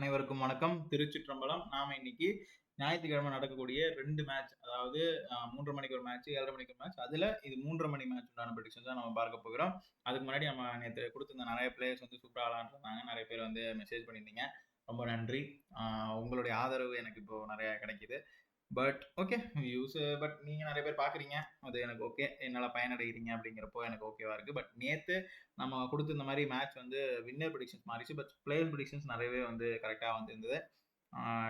அனைவருக்கும் வணக்கம். திருச்சிற்றம்பலம். நாம இன்னைக்கு ஞாயிற்றுக்கிழமை நடக்கக்கூடிய 2 மேட்ச், அதாவது 3:30 மணிக்கு ஒரு மேட்ச், 7:30 மணிக்கு ஒரு மேட்ச். அதுல இது 3:30 மணி மேட்ச் உண்டான ப்ரெடிக்ஷன்ஸ் தான் நம்ம பார்க்க போகிறோம். அதுக்கு முன்னாடி நம்ம நேற்று கொடுத்திருந்த நிறைய பிளேயர்ஸ் வந்து சூப்பரா விளாண்டுருந்தாங்க. நிறைய பேர் வந்து மெசேஜ் பண்ணியிருந்தீங்க. ரொம்ப நன்றி. உங்களுடைய ஆதரவு எனக்கு இப்போ நிறைய கிடைக்குது. பட் ஓகே பட் நீங்க நிறைய பேர் பாக்குறீங்க, அது எனக்கு ஓகே. என்னால பயனடைகிறீங்க அப்படிங்கிறப்போ எனக்கு ஓகேவா இருக்கு. பட் நேத்து நம்ம கொடுத்து இந்த மாதிரி மேட்ச் வந்து வின்னர் ப்ரெடிக்ஷன்ஸ் மாறிச்சு. பட் பிளேயர் ப்ரெடிக்ஷன்ஸ் நிறையவே வந்து கரெக்டா வந்து இருந்தது.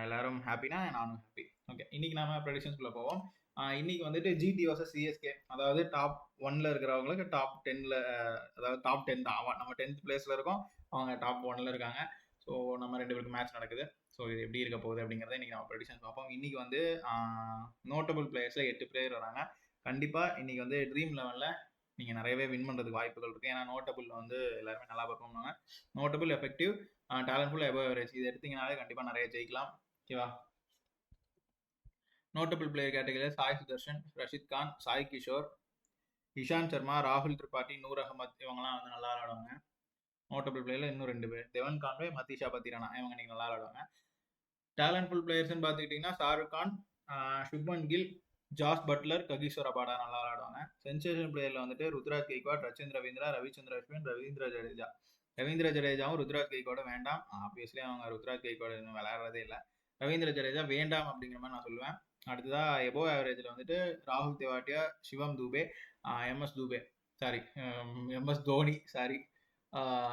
எல்லாரும் ஹாப்பினா நானும் ஹாப்பி. ஓகே, இன்னைக்கு நாம ப்ரெடிக்ஷன்ஸ்குள்ள போவோம். இன்னைக்கு வந்துட்டு ஜிடி வர்சஸ் சிஎஸ்கே, அதாவது டாப் 1ல இருக்கிறவங்களுக்கு டாப் 10ல, அதாவது டாப் 10 தான். நம்ம 10th பிளேஸ்ல இருக்கோம், அவங்க டாப் 1ல இருக்காங்க. ஸோ நம்ம 2 பேருக்கு மேட்ச் நடக்குது. ஸோ இது எப்படி இருக்க போகுது அப்படிங்கிறத இன்னைக்கு நம்ம ப்ரெடிக்ஷன்ஸ் பார்ப்போம். இன்னைக்கு வந்து நோட்டபிள் பிளேயர்ஸ்ல 8 பிளேயர் வராங்க. கண்டிப்பா இன்னைக்கு வந்து ட்ரீம் லெவல்ல நீங்க நிறையவே வின் பண்றதுக்கு வாய்ப்புகள் இருக்கு. ஏன்னா நோட்டபிள் வந்து எல்லாருமே நல்லா பெர்ஃபார்ம் பண்ணுவாங்க. நோட்டபிள், எஃபெக்டிவ், டேலண்ட்ஃபுல், எபவ் ஆவரேஜ் இது எடுத்தீங்கனாலே கண்டிப்பா நிறைய ஜெயிக்கலாம். ஓகேவா? நோட்டபிள் பிளேயர் கேட்டகரியில் சாய் சுதர்ஷன், ரஷித் கான், சாய் கிஷோர், இஷாந்த் சர்மா, ராகுல் திரிபாட்டி, நூர் அகமத் இவங்கலாம் வந்து நல்லா விளாடுவாங்க. நோட்டபிள் பிளேயர்ல இன்னும் 2 பேர், தெவன் கான்வே, மதீஷா பத்திரானா இவங்க நீங்க நல்லா விளாடுவாங்க. டேலண்ட்ஃபுல் பிளேயர்ஸ்னு பார்த்துக்கிட்டிங்கன்னா Shahrukh Khan, Shubman Gill, Jos Buttler, Kagiso Rabada நல்லா விளாடுவாங்க. சென்சேஷன் பிளேயர்ல வந்துட்டு ருத்ராஜ் கெய்க்வாட், ரச்சின் ரவீந்திரா, ரவிச்சந்திர அஸ்வின், ரவீந்திர ஜடேஜா. ரவீந்திர ஜடேஜாவும் ருத்ராஜ் கெய்க்வாடும் வேண்டாம். ஆப்வியஸ்லி அவங்க ருத்ராஜ் கெய்க்வாட் இன்னும் விளையாடுறதே இல்லை. ரவீந்திர ஜடேஜா வேண்டாம் அப்படிங்கிற மாதிரி நான் சொல்லுவேன். அடுத்ததா எபோ ஆவரேஜில் வந்துட்டு ராகுல் தெவாட்டியா, சிவம் தூபே, எம்எஸ் தோனி.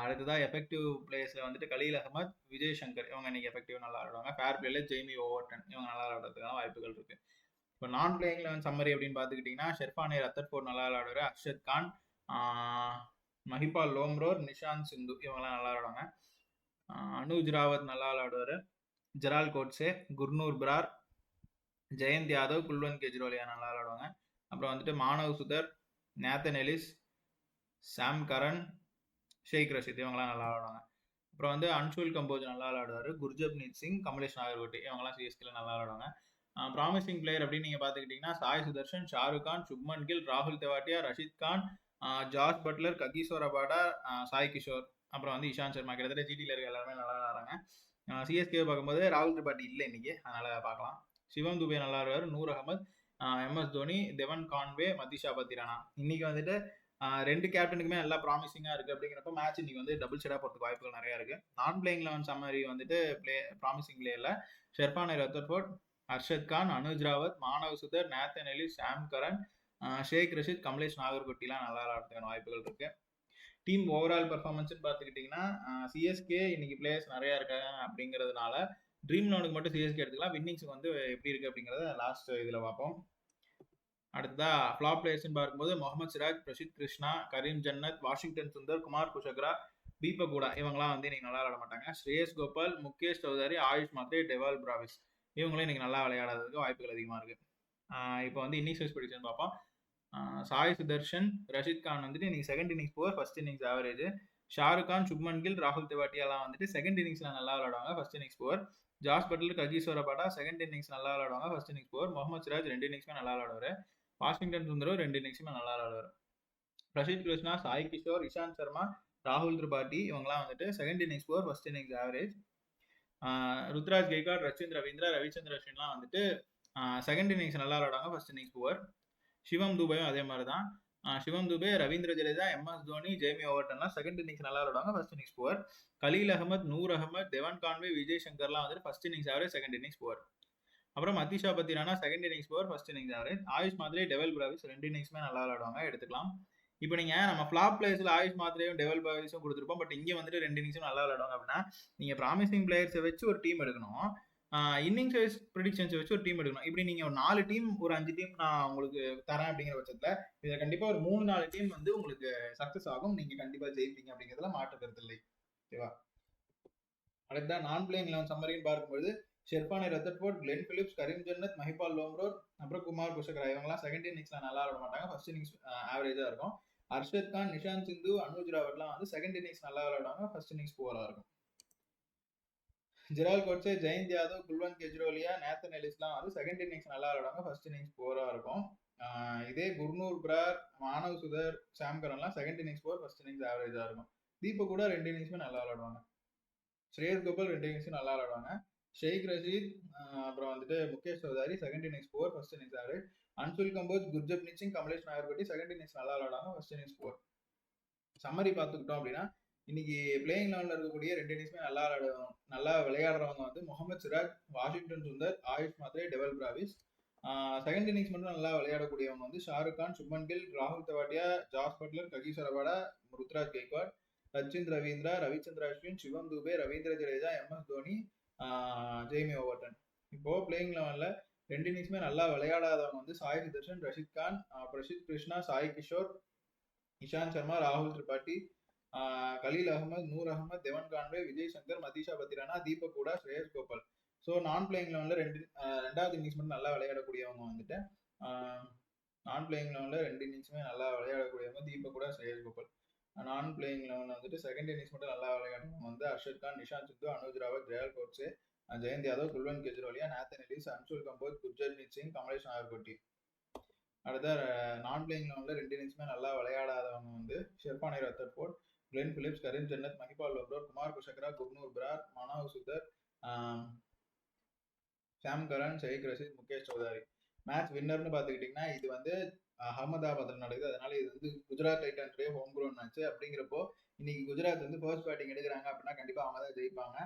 அடுத்ததா எஃபெக்டிவ் பிளேயர்ஸ்ல வந்துட்டு கலீல் அகமத், விஜய் சங்கர் இவங்க இன்னைக்கு எஃபெக்டிவ் நல்லா ஆடுவாங்க. ஃபேர் பிளேல ஜெய்மி ஓவர்டன் இவங்க நல்லா ஆடுறதுக்கான வாய்ப்புகள் இருக்கு. இப்போ நான் பிளேயிங் லெவன் சம்மரி அப்படின்னு பார்த்துக்கிட்டிங்கன்னா ஷெர்ஃபானே ரத்தர்ஃபோர்ட் நல்லா விளாடுவார். அர்ஷத் கான், மஹிபால் லோம்ரோர், நிஷாந்த் சிந்து இவங்கெல்லாம் நல்லா விளாடுவாங்க. அனுஜ் ராவத் நல்லா விளாடுவார். ஜெரால் கோட்ஸே, குர்னூர் பிரார், ஜெயந்த் யாதவ், குல்வந்த் கெஜ்ரோலியா நல்லா விளாடுவாங்க. அப்புறம் வந்துட்டு Manav Suthar, Nathan Ellis, Sam Curran, Shaik Rashid இவங்கெல்லாம் நல்லா விளாடுவாங்க. அப்புறம் வந்து அன்ஷுல் கம்போஜ் நல்லா விளாடுவார். குர்ஜப்னீத் சிங், கமலேஷ் நாகர்கோட்டி இவங்கெல்லாம் சிஎஸ்கேல நல்லா விளாடுவாங்க. ப்ராமிசிங் பிளேயர் அப்படின்னு நீங்க பாத்துக்கிட்டீங்கன்னா சாய் சுதர்ஷன், ஷாருக் கான், சுப்மன் கில், ராகுல் Tewatia, Rashid Khan, Jos Buttler, Kagiso Rabada, Sai Kishore, அப்புறம் வந்து இஷாந்த் சர்மா. கிட்டத்தட்ட ஜிடியில் இருக்க எல்லாருமே நல்லா விளாடுறாங்க. சிஎஸ்கே பார்க்கும்போது ராகுல் திரிபாட்டி இல்லை இன்னைக்கு, அதனால பார்க்கலாம். சிவம் துபே நல்லா வருவார். Noor Ahmad, MS Dhoni, Devon Conway, Matheesha Pathirana. இன்னைக்கு வந்துட்டு 2 கேப்டனுக்குமே நல்லா ப்ராமிசிங்கா இருக்கு. அப்படிங்கிறப்ப மேட்ச் இன்னைக்கு வந்து டபுள் ஷேடா போறதுக்கு வாய்ப்புகள் நிறைய இருக்கு. நான் பிளேயிங் லெவன் சம்மரி வந்துட்டு ப்ராமிசிங் பிளேயர்ல Sherfane Rutherford, Arshad Khan, Anuj Rawat, Manav Suthar, Nathan Ellis, Sam Curran, Shaik Rasheed, Kamlesh நாகர்கோட்டிலாம் நல்லா விளாடுறதுக்கான வாய்ப்புகள் இருக்கு. டீம் ஓவரால் பெர்ஃபார்மன்ஸ் பார்த்துக்கிட்டிங்கன்னா சிஎஸ்கே இன்னைக்கு பிளேயர்ஸ் நிறைய இருக்காங்க அப்படிங்கிறதுனால ட்ரீம் லெவனுக்கு மட்டும் சிஎஸ்கே எடுத்துக்கலாம். வின்னிங்ஸ் வந்து எப்படி இருக்கு அப்படிங்கிறத லாஸ்ட் இதில் பார்ப்போம். அடுத்ததா ஃபிளாப் பிளேயர்ஸ்னு பார்க்கும்போது முகமது சிராஜ், பிரசித் கிருஷ்ணா, கரீம் ஜன்னத், வாஷிங்டன் சுந்தர், குமார் குஷக்ரா, தீபகுடா இவங்கலாம் வந்து இன்னைக்கு நல்லா விளையாட மாட்டாங்க. ஸ்ரேயஸ் கோபால், முகேஷ் சௌதாரி, ஆயுஷ் மாத்ரே, டெவால் பிராவிஸ் இவங்களும் இன்னைக்கு நல்லா விளையாடாததுக்கு வாய்ப்புகள் அதிகமாக இருக்கு. இப்போ வந்து இன்னிங்ஸ் வைஸ் ப்ரெடிக்ஷன் பார்ப்போம். சாய் சுதர்ஷன், ரஷித் கான் வந்துட்டு இன்னைக்கு second innings poor, first innings average. Shahrukh Khan, Shubman Gill, ராகுல் தெவாட்டியாலாம் வந்துட்டு செகண்ட் இன்னிங்ஸ்ல நல்லா விளையாடுவாங்க, first innings poor. Jos Buttler, Kagiso Rabada second innings நல்லா விளையாடுவாங்க, first innings poor. Mohammed Siraj 2 இன்னிங்ஸ்மே நல்லா விளையாடுவாரு. வாஷிங்டன் சுந்தரும் 2 இன்னிங்ஸுமே நல்லா விளையாடுவார். பிரசித் கிருஷ்ணா, சாய் கிஷோர், இஷாந்த் சர்மா, ராகுல் திரிபாட்டி இவங்கலாம் வந்துட்டு second innings poor, first innings average. Ruturaj Gaikwad, Rachin Ravindra, Ravichandran அஸ்வின்லாம் வந்துட்டு செகண்ட் இன்னிங்ஸ் நல்லா விளையாடுவாங்க, ஃபர்ஸ்ட் இன்னிங்ஸ் புவர். சிவம் துபேயும் அதே மாதிரி தான். சிவம் துபே, ரவீந்திர ஜடேஜா, எம்எஸ் தோனி, ஜேமி ஓவர்டன்லாம் செகண்ட் இன்னிங்ஸ் நல்லா விளையாடுவாங்க, first innings poor. Khaleel Ahmed, Noor Ahmad, Devon Conway, Vijay சங்கர்லாம் வந்துட்டு first innings average, second innings poor. அப்புறம் Matheesha Pathirana second innings poor, first innings average. Ayush Mhatre, Dewald Brevis 2 இன்னிங்ஸ்மே நல்லா விளையாடுவாங்க, எடுத்துக்கலாம். இப்போ நீங்க நம்ம ஃபிளாப் பிளேயர்ஸ்ல ஆயுஷ் மாத்ரேயும் டெவல் பிராவிஸும் கொடுத்துருப்போம். பட் இங்கே வந்துட்டு 2 இன்னிங்ஸும் நல்லா விளையாடுவாங்க அப்படின்னா நீங்க ப்ராமிசிங் பிளேயர்ஸை வச்சு ஒரு டீம் எடுக்கணும், இன்னிங்ஸ் வைஸ் ப்ரெடிக்ஷன்ஸ் வச்சு ஒரு டீம் எடுக்கணும். இப்படி நீங்க ஒரு 4 டீம் ஒரு 5 டீம் நான் உங்களுக்கு தரேன் அப்படிங்கிற பட்சத்துல இதை கண்டிப்பா ஒரு 3-4 டீம் வந்து உங்களுக்கு சக்சஸ் ஆகும், நீங்க கண்டிப்பா ஜெயிப்பீங்க அப்படிங்கிறதுல மாற்று கருத்து இல்லை. ஓகேவா? அடுத்ததான் நான் பிளேயிங் 11 சம்மரின்னு பார்க்கும்போது ஷெர்ஃபானே ரத்தர்ஃபோர்ட், கிளென் பிலிப்ஸ், கரீம் ஜன்னத், மஹிபால் லோம்ரோர், அப்புறம் குமார் குஷக்ரா இவங்கலாம் செகண்ட் இன்னிங்ஸ்ல நல்லா விட மாட்டாங்க, ஃபர்ஸ்ட் இன்னிங்ஸ் ஆவரேஜா இருக்கும். அர்ஷத் கான், நிஷாந்த் சிந்து, அனுஜ் ராவட்லாம் வந்து செகண்ட் இன்னிங்ஸ் நல்லா விளையாடுவாங்க, ஃபர்ஸ்ட் இன்னிங்ஸ் புவரா இருக்கும். ஜெரால் கோட்ஸே, ஜெயந்த் யாதவ், குல்வந்த் கெஜ்ரோலியா, நேத்தன் எலிஸ்லாம் வந்து செகண்ட் இன்னிங்ஸ் நல்லா விளையாடுவாங்க, ஃபர்ஸ்ட் இன்னிங்ஸ் புவரா இருக்கும். இதே குர்னூர் பிரார், மானவ் சுதர், சாம் கரன்லாம் second innings poor, first innings ஆவரேஜா இருக்கும். தீபக் கூட 2 இன்னிங்ஸ்மே நல்லா விளையாடுவாங்க. ஸ்ரேயஸ் கோபால் 2 இன்னிங்ஸும் நல்லா விளையாடுவாங்க. ஷேக் ரஷீத் அப்புறம் வந்துட்டு Mukesh Choudhary second innings 4, first innings average. Anshul Kamboj, Gurjapneet Singh, Kamlesh Nagarkoti second innings நல்லா விளையாடுவாங்க, ஃபர்ஸ்ட் இன்னிங்ஸ் 4. சம்மரி பார்த்துக்கிட்டோம் அப்படின்னா இன்னைக்கு பிளேயிங் லெவலில் இருக்கக்கூடிய 2 இன்னிங்ஸுமே நல்லா விளையாடுறவங்க வந்து Mohammed Siraj, Washington Sundar, Ayush Mhatre, Dewald Brevis. Second innings மட்டும் நல்லா விளையாடக்கூடியவங்க வந்து ஷாருக் கான், சுப்மன் கில், ராகுல் Tewatia, Jos Buttler, Kagiso Rabada, Ruturaj Gaikwad, Sachin Ravindra, Ravichandran Ashwin, Shivam Dube, Ravindra Jadeja, MS Dhoni, Jamie Overton. இப்போ பிளேயிங் லெவலில் 2 இன்னிங்ஸுமே நல்லா விளையாடாதவங்க வந்து சாய் சுதர்ஷன், ரஷித் கான், பிரசித் கிருஷ்ணா, சாய் கிஷோர், இஷாந்த் சர்மா, ராகுல் திரிபாட்டி, கலீல் அகமது, நூர் அகமது, தெவன் கான்வே, விஜய் சங்கர், மதீஷா பத்திரானா, தீபக் கூடா, ஸ்ரேயஸ் கோபால். ஸோ நான் பிளேயிங் லெவலில் ரெண்டாவது இன்னிங்ஸ் மட்டும் நல்லா விளையாடக்கூடியவங்க வந்துட்டு நான் பிளேயிங் லெவலில் 2 இன்னிங்ஸுமே நல்லா விளையாடக்கூடியவங்க தீபக் கூடா, ஸ்ரேயஸ் கோபால். நான் பிளேயிங் லெவலில் வந்துட்டு செகண்ட் இன்னிங்ஸ் மட்டும் நல்லா விளையாடுறவங்க வந்து அர்ஷத் கான், நிஷாந்த் சித்து, அனுஜ் ராவத், ஜெயல் கோட்ஸே, ஜெயந்த் யாதவ், குல்வந்த் கெஜ்ரிவாலியா, நேத்தன் எலிஸ், அன்சுல் கம்போஜ், குர்ஜப்னீத் சிங், கமலேஷ் நாயர்பட்டி. அடுத்த நான் பிளேயிங் லெவலில் 2 இன்னிங்ஸுமே நல்லா விளையாடாதவங்க வந்து ஷெர்பானி ரத்தர்ஃபோர்ட், கிளென் பிலிப்ஸ், கரீம் ஜன்னத், மஹிபால் லோப்ரோர், குமார் குஷக்ரா, குர்னூர் பிரார், மனோவ் சுதர், ஷாம் கரன், ஷேக் ரஷீத், முகேஷ் சௌதாரி. மேட்ச் வின்னர்னு பார்த்துக்கிட்டிங்கன்னா இது வந்து அகமதாபாத்தில் நடக்குது. அதனால இது வந்து குஜராத் டைட்டன்ஸுடைய ஹோம் கிரவுண்ட் மேட்ச். அப்படிங்கிறப்போ இன்னைக்கு குஜராத் வந்து ஃபர்ஸ்ட் பேட்டிங் எடுக்கிறாங்க அப்படின்னா கண்டிப்பாக அவங்க தான் ஜெயிப்பாங்க.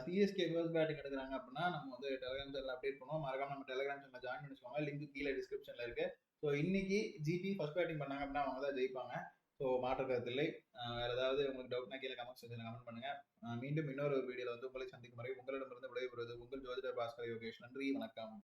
சிஎஸ்கே ஃபர்ஸ்ட் பேட்டிங் எடுக்கிறாங்க அப்படின்னா நம்ம வந்து டெலிகிராம் சேனல் அப்டேட் பண்ணுவோம். மறக்காம நம்ம டெலிகிராம் சேனல் ஜாயின் பண்ணிச்சுக்கோங்க. லிங்க் கீழே டிஸ்கிரிப்ஷனில் இருக்கு. ஸோ இன்னைக்கு ஜிடி ஃபர்ஸ்ட் பேட்டிங் பண்ணாங்க அப்படின்னா அவங்க தான் ஜெயிப்பாங்க. ஸோ மாற்று கருத்தில்லை. வேற ஏதாவது உங்களுக்கு டவுட்னா கீழே கமெண்ட் செக்ஷனில் கமெண்ட் பண்ணுங்க. மீண்டும் இன்னொரு வீடியோவில் வந்து உங்களை சந்திக்கும் வரை உங்களிடமிருந்து விடைபெறுவது உங்கள் ஜோதிடர் பாஸ்கர் யோகேஷ். நன்றி, வணக்கம்.